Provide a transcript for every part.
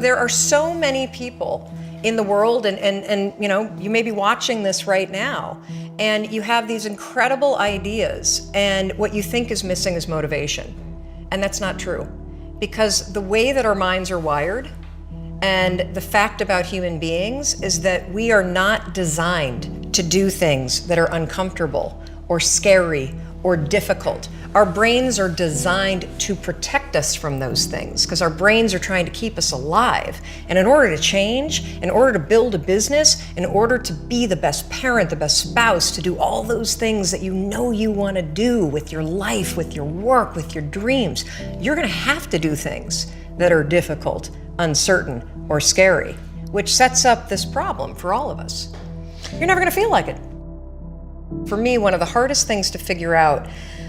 There are so many people in the world, and you know, you may be watching this right now, and you have these incredible ideas, and what you think is missing is motivation. And that's not true. Because the way that our minds are wired, and the fact about human beings is that we are not designed to do things that are uncomfortable or scary or difficult. Our brains are designed to protect us from those things because our brains are trying to keep us alive. And in order to change, in order to build a business, in order to be the best parent, the best spouse, to do all those things that you know you want to do with your life, with your work, with your dreams, you're going to have to do things that are difficult, uncertain, or scary, which sets up this problem for all of us. You're never going to feel like it. For me, one of the hardest things to figure out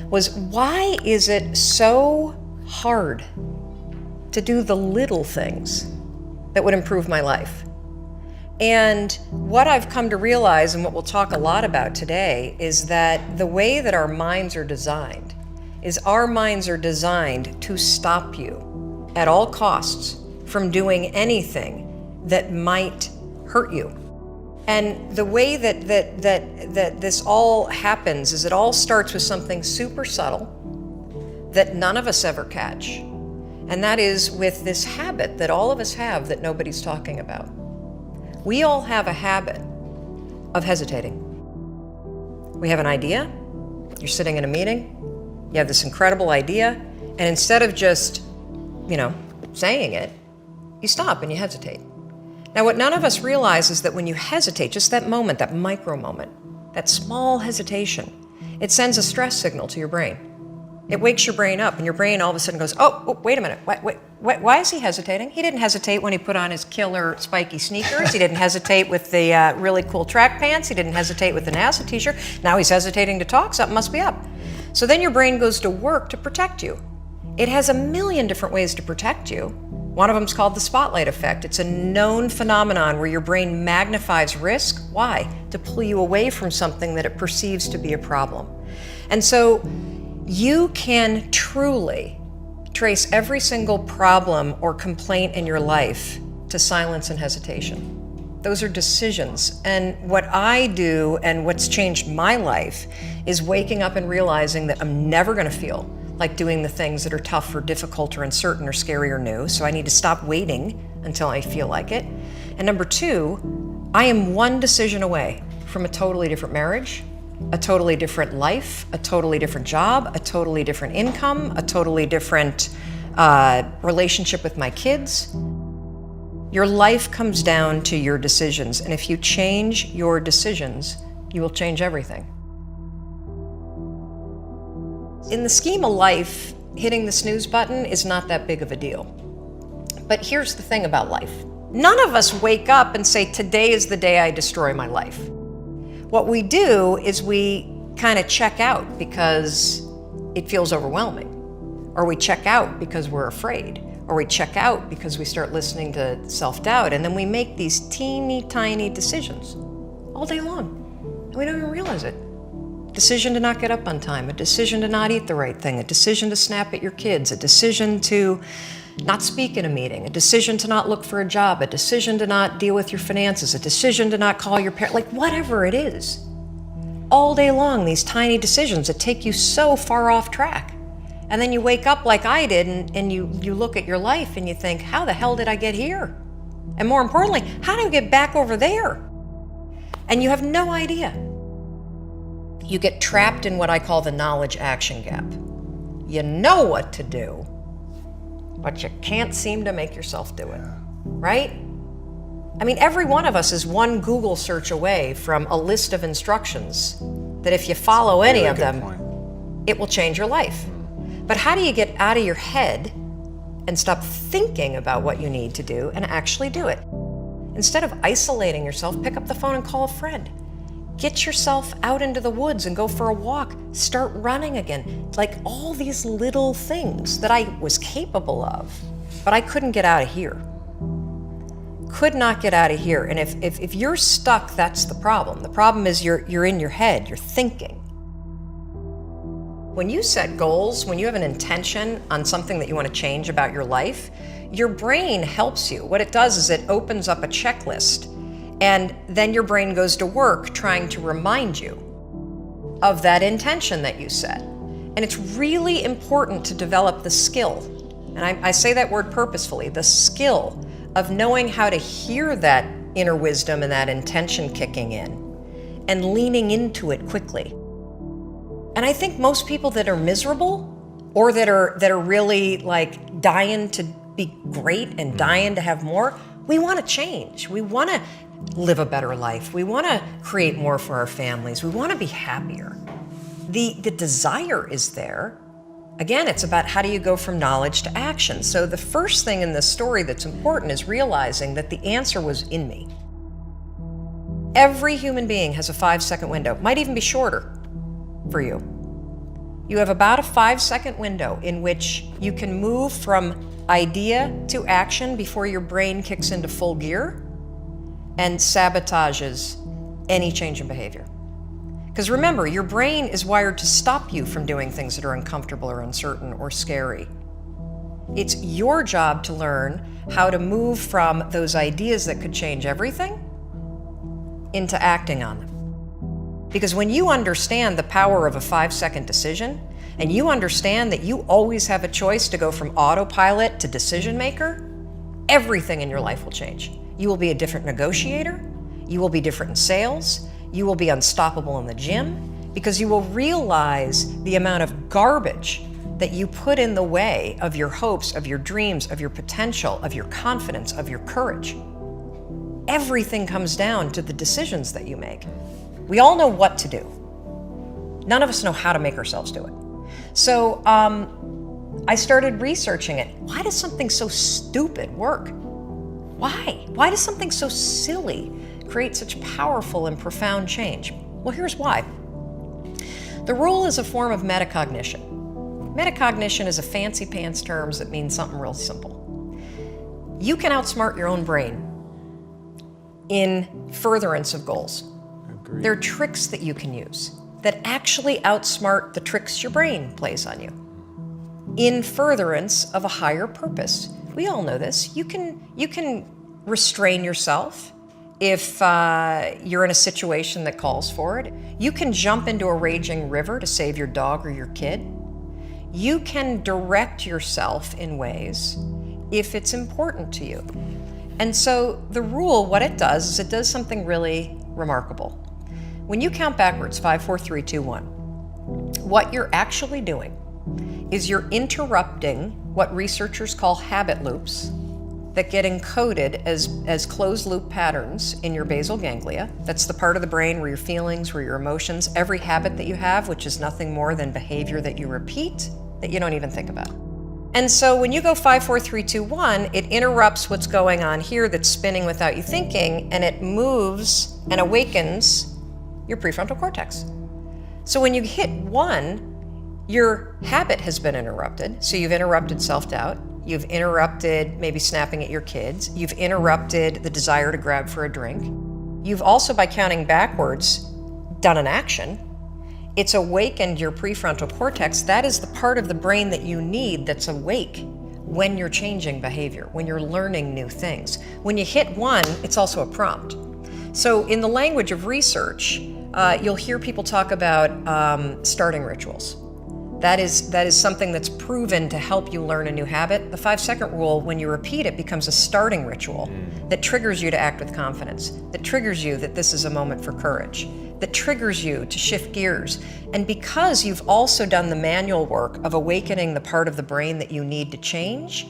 was, why is it so hard to do the little things that would improve my life? And what I've come to realize, and what we'll talk a lot about today, is that the way that our minds are designed is our minds are designed to stop you at all costs from doing anything that might hurt you. And the way that this all happens is it all starts with something super subtle that none of us ever catch. And that is with this habit that all of us have that nobody's talking about. We all have a habit of hesitating. We have an idea, you're sitting in a meeting, you have this incredible idea, and instead of just, saying it, you stop and you hesitate. Now, what none of us realize is that when you hesitate, just that moment, that micro moment, that small hesitation, it sends a stress signal to your brain. It wakes your brain up, and your brain all of a sudden goes, oh, wait a minute, why is he hesitating? He didn't hesitate when he put on his killer spiky sneakers. He didn't hesitate with the really cool track pants. He didn't hesitate with the NASA t-shirt. Now he's hesitating to talk, something must be up. So then your brain goes to work to protect you. It has a million different ways to protect you. One of them is called the spotlight effect. It's a known phenomenon where your brain magnifies risk. Why? To pull you away from something that it perceives to be a problem. And so you can truly trace every single problem or complaint in your life to silence and hesitation. Those are decisions. And what I do, and what's changed my life, is waking up and realizing that I'm never going to feel like doing the things that are tough or difficult or uncertain or scary or new. So I need to stop waiting until I feel like it. And number two, I am one decision away from a totally different marriage, a totally different life, a totally different job, a totally different income, a totally different relationship with my kids. Your life comes down to your decisions. And if you change your decisions, you will change everything. In the scheme of life, hitting the snooze button is not that big of a deal. But here's the thing about life. None of us wake up and say, today is the day I destroy my life. What we do is we kind of check out because it feels overwhelming. Or we check out because we're afraid. Or we check out because we start listening to self-doubt. And then we make these teeny tiny decisions all day long. And we don't even realize it. Decision to not get up on time, a decision to not eat the right thing, a decision to snap at your kids, a decision to not speak in a meeting, a decision to not look for a job, a decision to not deal with your finances, a decision to not call your parents, like whatever it is. All day long, these tiny decisions that take you so far off track. And then you wake up like I did and you look at your life and you think, how the hell did I get here? And more importantly, how do I get back over there? And you have no idea. You get trapped in what I call the knowledge action gap. You know what to do, but you can't seem to make yourself do it, right? I mean, every one of us is one Google search away from a list of instructions that if you follow any of them, it will change your life. But how do you get out of your head and stop thinking about what you need to do and actually do it? Instead of isolating yourself, pick up the phone and call a friend. Get yourself out into the woods and go for a walk. Start running again. Like all these little things that I was capable of, but I couldn't get out of here. Could not get out of here. And if you're stuck, that's the problem. The problem is you're in your head, you're thinking. When you set goals, when you have an intention on something that you want to change about your life, your brain helps you. What it does is it opens up a checklist, and then your brain goes to work trying to remind you of that intention that you set. And it's really important to develop the skill, and I say that word purposefully, the skill of knowing how to hear that inner wisdom and that intention kicking in and leaning into it quickly. And I think most people that are miserable or that are really like dying to be great and dying to have more, we want to change. We want to live a better life. We want to create more for our families. We want to be happier. The desire is there. Again, it's about how do you go from knowledge to action. So the first thing in this story that's important is realizing that the answer was in me. Every human being has a 5-second window, might even be shorter for you. You have about a 5-second window in which you can move from idea to action before your brain kicks into full gear and sabotages any change in behavior. Because remember, your brain is wired to stop you from doing things that are uncomfortable or uncertain or scary. It's your job to learn how to move from those ideas that could change everything into acting on them. Because when you understand the power of a 5-second decision, and you understand that you always have a choice to go from autopilot to decision maker, everything in your life will change. You will be a different negotiator, you will be different in sales, you will be unstoppable in the gym, because you will realize the amount of garbage that you put in the way of your hopes, of your dreams, of your potential, of your confidence, of your courage. Everything comes down to the decisions that you make. We all know what to do. None of us know how to make ourselves do it. So I started researching it. Why does something so stupid work? Why? Why does something so silly create such powerful and profound change? Well, here's why. The rule is a form of metacognition. Metacognition is a fancy pants term that means something real simple. You can outsmart your own brain in furtherance of goals. There are tricks that you can use that actually outsmart the tricks your brain plays on you in furtherance of a higher purpose. We all know this. You can restrain yourself if you're in a situation that calls for it. You can jump into a raging river to save your dog or your kid. You can direct yourself in ways if it's important to you. And so the rule, what it does is it does something really remarkable. When you count backwards, 5, 4, 3, 2, 1, what you're actually doing is you're interrupting what researchers call habit loops that get encoded as closed loop patterns in your basal ganglia. That's the part of the brain where your feelings, where your emotions, every habit that you have, which is nothing more than behavior that you repeat that you don't even think about. And so when you go 5, 4, 3, 2, 1, it interrupts what's going on here that's spinning without you thinking, and it moves and awakens your prefrontal cortex. So when you hit 1, your habit has been interrupted. So you've interrupted self-doubt, you've interrupted maybe snapping at your kids, you've interrupted the desire to grab for a drink. You've also, by counting backwards, done an action. It's awakened your prefrontal cortex. That is the part of the brain that you need that's awake when you're changing behavior, when you're learning new things. When you hit 1, it's also a prompt. So in the language of research, you'll hear people talk about starting rituals. That is something that's proven to help you learn a new habit. The 5-second rule, when you repeat it, becomes a starting ritual that triggers you to act with confidence, that triggers you that this is a moment for courage, that triggers you to shift gears. And because you've also done the manual work of awakening the part of the brain that you need to change,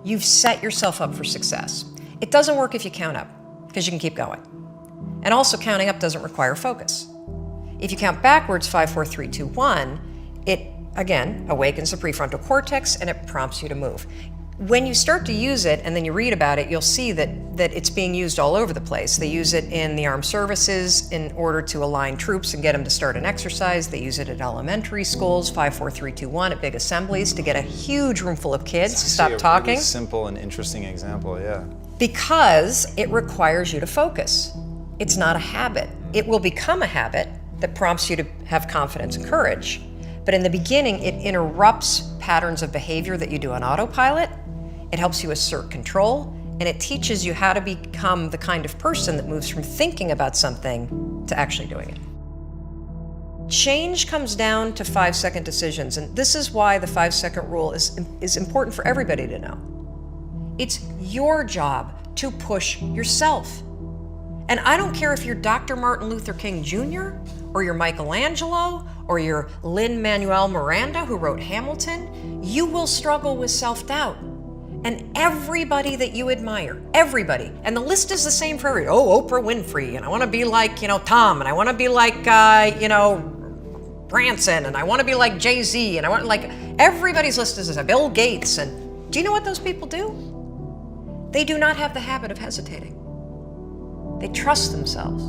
you've set yourself up for success. It doesn't work if you count up, because you can keep going. And also, counting up doesn't require focus. If you count backwards, 5, 4, 3, 2, 1, it, again, awakens the prefrontal cortex and it prompts you to move. When you start to use it and then you read about it, you'll see that it's being used all over the place. They use it in the armed services in order to align troops and get them to start an exercise. They use it at elementary schools, 5, 4, 3, 2, 1, at big assemblies to get a huge room full of kids to stop talking. Really simple and interesting example, yeah. Because it requires you to focus. It's not a habit. It will become a habit that prompts you to have confidence and courage. But in the beginning, it interrupts patterns of behavior that you do on autopilot. It helps you assert control, and it teaches you how to become the kind of person that moves from thinking about something to actually doing it. Change comes down to 5-second decisions, and this is why the 5-second rule is important for everybody to know. It's your job to push yourself. And I don't care if you're Dr. Martin Luther King Jr., or you're Michelangelo, or you're Lin-Manuel Miranda, who wrote Hamilton, you will struggle with self-doubt. And everybody that you admire, everybody, and the list is the same for everybody. Oh, Oprah Winfrey, and I want to be like, Tom, and I want to be like, Branson, and I want to be like Jay-Z, and I want everybody's list is Bill Gates. And do you know what those people do? They do not have the habit of hesitating. They trust themselves.